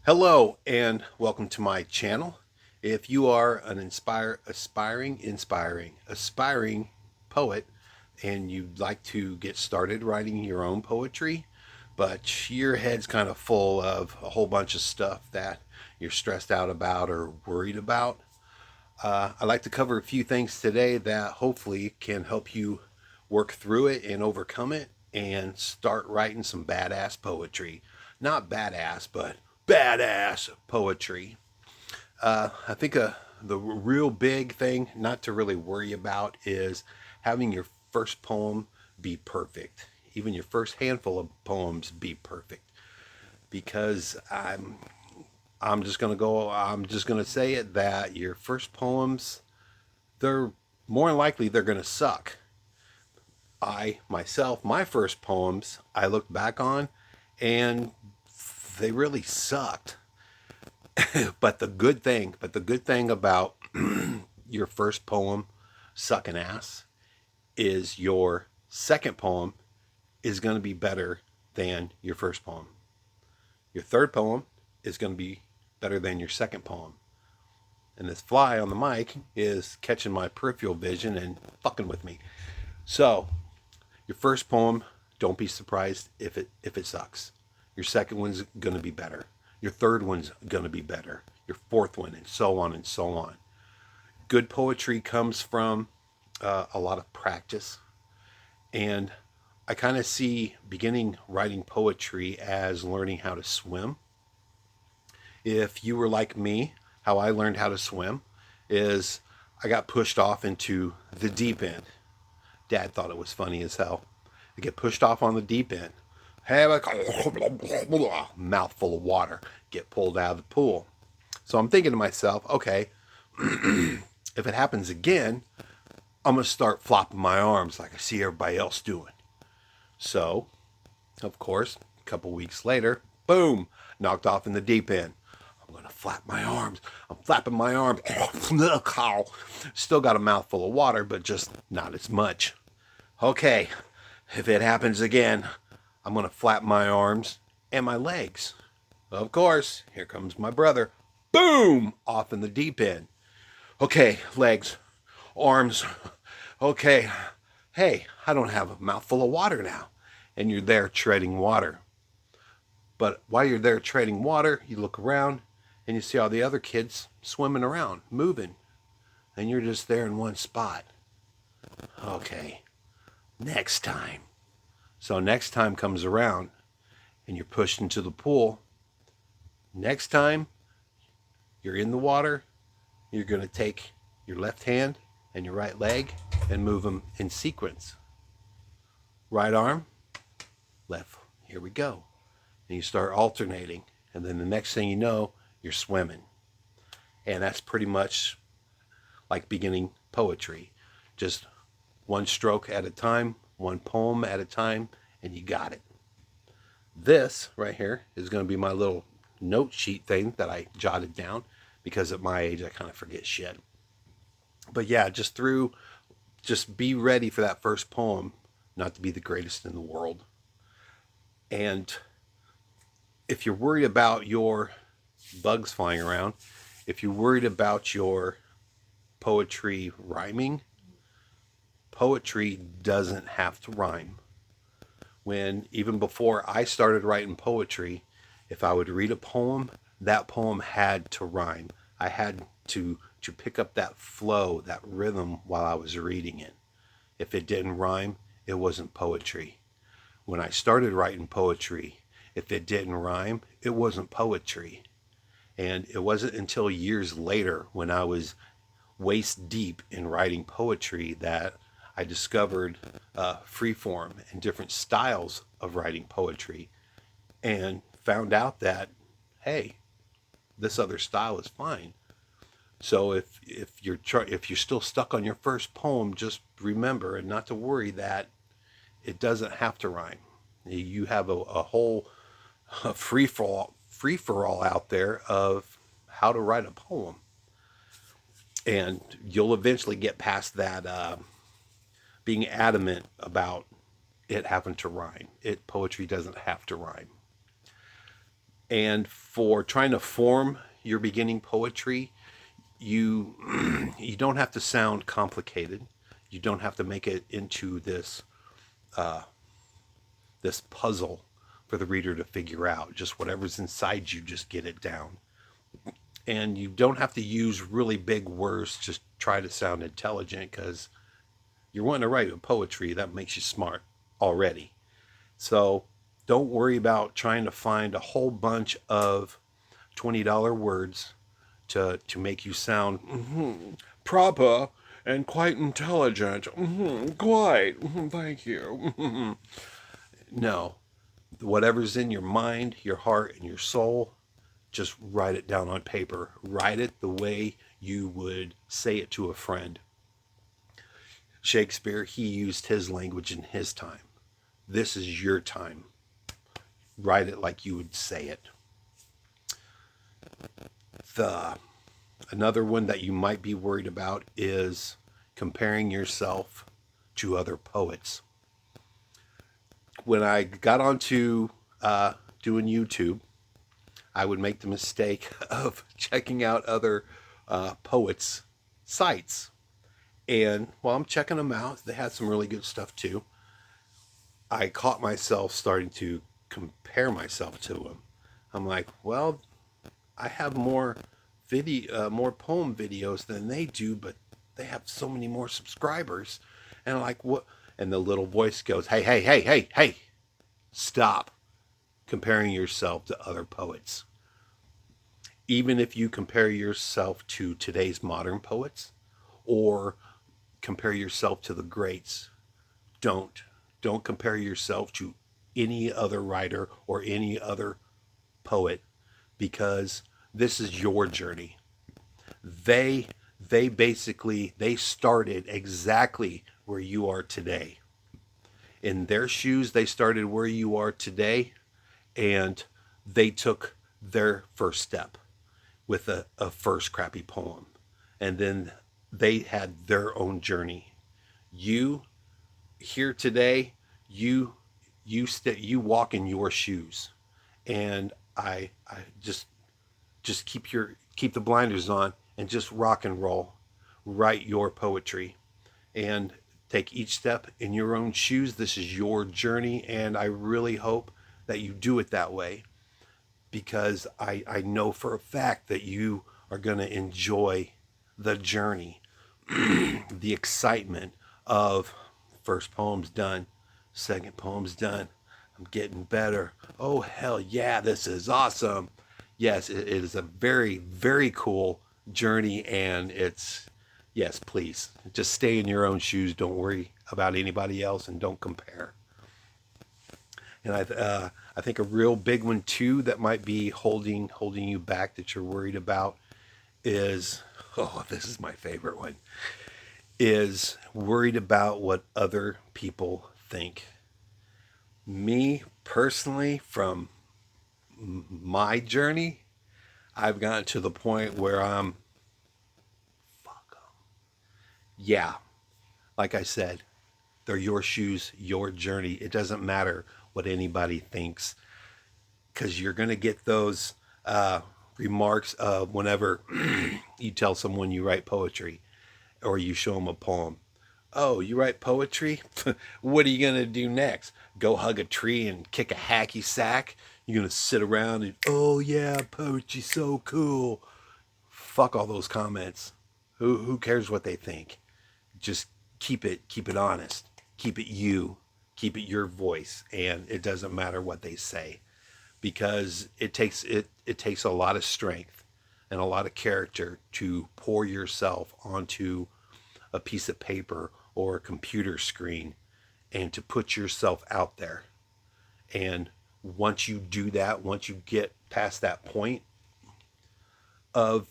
Hello and welcome to my channel. If you are an aspiring poet and you'd like to get started writing your own poetry, but your head's kind of full of a whole bunch of stuff that you're stressed out about or worried about, I'd like to cover a few things today that hopefully can help you work through it and overcome it and start writing some badass poetry. Not badass, but badass poetry. I think the real big thing not to really worry about is having your first poem be perfect. Even your first handful of poems be perfect. Because I'm just gonna say it that your first poems, they're more than likely they're gonna suck. My first poems I look back on and they really sucked. But the good thing about your first poem sucking ass is your second poem is going to be better than your first poem. Your third poem is going to be better than your second poem. And this fly on the mic is catching my peripheral vision and fucking with me. So, your first poem, don't be surprised if it sucks. Your second one's going to be better. Your third one's going to be better. Your fourth one, and so on and so on. Good poetry comes from a lot of practice. And I kind of see beginning writing poetry as learning how to swim. If you were like me, how I learned how to swim is I got pushed off into the deep end. Dad thought it was funny as hell. I get pushed off on the deep end. Have a mouthful of water. Get pulled out of the pool. So I'm thinking to myself, okay, if it happens again, I'm going to start flopping my arms like I see everybody else doing. So, of course, a couple weeks later, boom, knocked off in the deep end. I'm going to flap my arms. I'm flapping my arms. Still got a mouthful of water, but just not as much. Okay, if it happens again, I'm going to flap my arms and my legs. Of course, here comes my brother. Boom! Off in the deep end. Okay, legs, arms. Okay, hey, I don't have a mouthful of water now. And you're there treading water. But while you're there treading water, you look around and you see all the other kids swimming around, moving. And you're just there in one spot. Okay, next time. So next time comes around and you're pushed into the pool. Next time you're in the water, you're going to take your left hand and your right leg and move them in sequence. Right arm, left, here we go. And you start alternating. And then the next thing you know, you're swimming. And that's pretty much like beginning poetry. Just one stroke at a time, one poem at a time, and you got it. This right here is going to be my little note sheet thing that I jotted down because at my age I kind of forget shit. But yeah, just be ready for that first poem not to be the greatest in the world. And if you're worried about your bugs flying around, if you're worried about your poetry rhyming, poetry doesn't have to rhyme. When even before I started writing poetry, if I would read a poem, that poem had to rhyme. I had to pick up that flow, that rhythm while I was reading it. If it didn't rhyme, it wasn't poetry. When I started writing poetry, if it didn't rhyme, it wasn't poetry. And it wasn't until years later when I was waist deep in writing poetry that I discovered freeform and different styles of writing poetry and found out that, hey, this other style is fine. So if you're still stuck on your first poem, just remember and not to worry that it doesn't have to rhyme. You have a whole free for all out there of how to write a poem, and you'll eventually get past that being adamant about it having to rhyme. Poetry doesn't have to rhyme. And for trying to form your beginning poetry, you you don't have to sound complicated. You don't have to make it into this puzzle for the reader to figure out. Just whatever's inside you, just get it down. And you don't have to use really big words. Just try to sound intelligent, because you're wanting to write poetry that makes you smart already. So don't worry about trying to find a whole bunch of $20 words to make you sound proper and quite intelligent. Quite. Thank you. No. Whatever's in your mind, your heart, and your soul, just write it down on paper. Write it the way you would say it to a friend. Shakespeare, he used his language in his time. This is your time. Write it like you would say it. Another one that you might be worried about is comparing yourself to other poets. When I got onto doing YouTube, I would make the mistake of checking out other poets' sites. And while I'm checking them out, they had some really good stuff too. I caught myself starting to compare myself to them. I'm like, well, I have more more poem videos than they do, but they have so many more subscribers. And I'm like, what? And the little voice goes, hey, hey, hey, hey, hey, stop comparing yourself to other poets. Even if you compare yourself to today's modern poets or compare yourself to the greats, don't compare yourself to any other writer or any other poet, because this is your journey. They they started exactly where you are today. In their shoes, they started where you are today, and they took their first step with a first crappy poem. And then they had their own journey. You here today, you walk in your shoes. And I just keep the blinders on and just rock and roll. Write your poetry and take each step in your own shoes. This is your journey, and I really hope that you do it that way, because I know for a fact that you are going to enjoy the journey, the excitement of first poem's done, second poem's done. I'm getting better. Oh, hell yeah, this is awesome. Yes, it is a very, very cool journey, and yes, please, just stay in your own shoes. Don't worry about anybody else, and don't compare. And I think a real big one too that might be holding you back, that you're worried about, is, oh, this is my favorite one, is worried about what other people think. Me personally, from my journey, I've gotten to the point where I'm, fuck 'em. Yeah, like I said, they're your shoes, your journey. It doesn't matter what anybody thinks, because you're going to get those remarks of whenever you tell someone you write poetry or you show them a poem. Oh, you write poetry? What are you going to do next? Go hug a tree and kick a hacky sack? You're going to sit around and, oh yeah, poetry's so cool. Fuck all those comments. Who cares what they think? Just keep it honest. Keep it you. Keep it your voice, and it doesn't matter what they say, because it takes a lot of strength and a lot of character to pour yourself onto a piece of paper or a computer screen and to put yourself out there. And once you do that, once you get past that point of,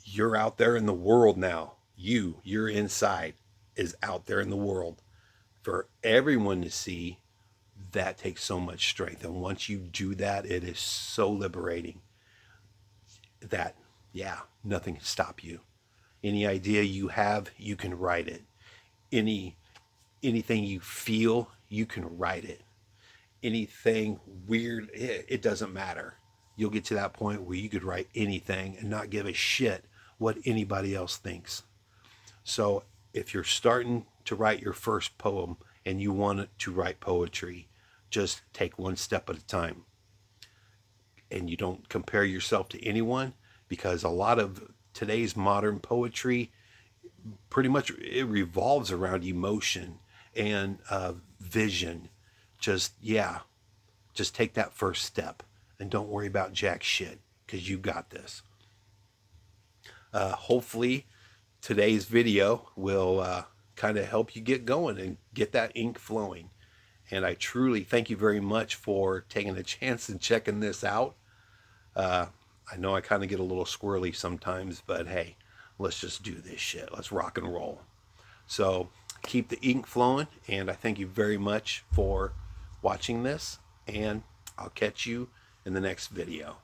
you're out there in the world now, your inside is out there in the world for everyone to see. That takes so much strength, and once you do that, it is so liberating that, yeah, nothing can stop you. Any idea you have, you can write it. Anything you feel, you can write it. Anything weird, it doesn't matter. you'll get to that point where you could write anything and not give a shit what anybody else thinks. So if you're starting to write your first poem and you want to write poetry, just take one step at a time. And you don't compare yourself to anyone, because a lot of today's modern poetry, pretty much it revolves around emotion and vision. Just take that first step and don't worry about jack shit, because you got this. Hopefully today's video will kind of help you get going and get that ink flowing. And I truly thank you very much for taking a chance and checking this out. I know I kind of get a little squirrely sometimes, but hey, let's just do this shit. Let's rock and roll. So keep the ink flowing, and I thank you very much for watching this, and I'll catch you in the next video.